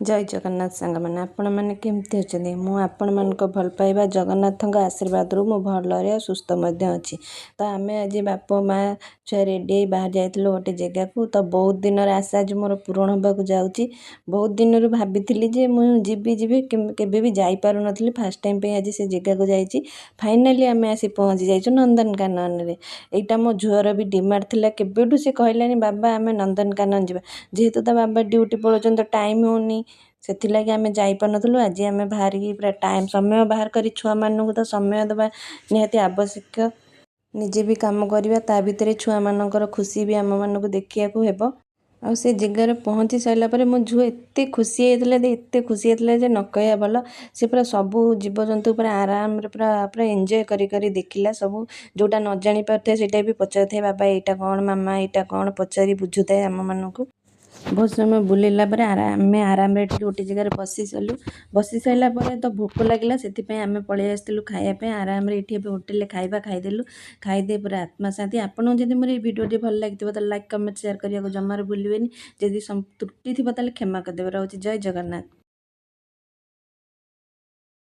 जय जगन्नाथ सांग मैंने आपण मैंने केमती अच्छा मु आपण मान भल पाइबा जगन्नाथ आशीर्वाद रु मु भल सुस्थ अच्छी। तो आम आज बाप माँ छुआ रेडी बाहर जाइलु गोटे जगह को। तो बहुत दिन आशा आज मोर पूरण होगा जाऊँगी। बहुत दिन भाभी जे मुझे जी केवे भी जापार नी फास्ट टाइम पे आज से जगह को जाइए। फाइनाली आम आसी पहुँची जाइए नंदनकानन रे। यहाँ मो झुअर भी डिमांड थिला केबेठू से कहलानी बाबा आम नंदनकानन जा जेहेतु ता बाबा ड्यूटी पलाउन तो टाइम होनी से आम जापारूँ। आज आम बाहर पूरा टाइम समय बाहर कर छुआ मानू तो समय देवा निहाती आवश्यक। निजे भी काम करवा ता भितर छुआ मानकर खुशी भी आम मानक देखा हेब। आ से जगार पहुँची सारापर मो झुआ एत खुशी होता एत खुशी होता जे न कह भल। से पूरा सबू जीवजंतु पूरा आराम पूरा पूरा एंजॉय करी देखला सब जोटा न जानी पारे से भी पचार थे बाबा यहाँ कौन मामा यहाँ कौन पचारि बुझुए आम मानक। बहुत समय बुलेला आम आराम गोटे जगह बसी सारू। बसी सारापर तो भोक लगे से आम पलि आसलु खायापी आराम ये होटेल खाଇବା खाईदेलु। खाईदे पूरा आत्मा शांति। आपको जब मोर भिडियो भल लगी तो लाइक कमेंट शेयर करने को जमार भूलें। जदि त्रुटि थी क्षमा करदेव। रहुछि जय जगन्नाथ।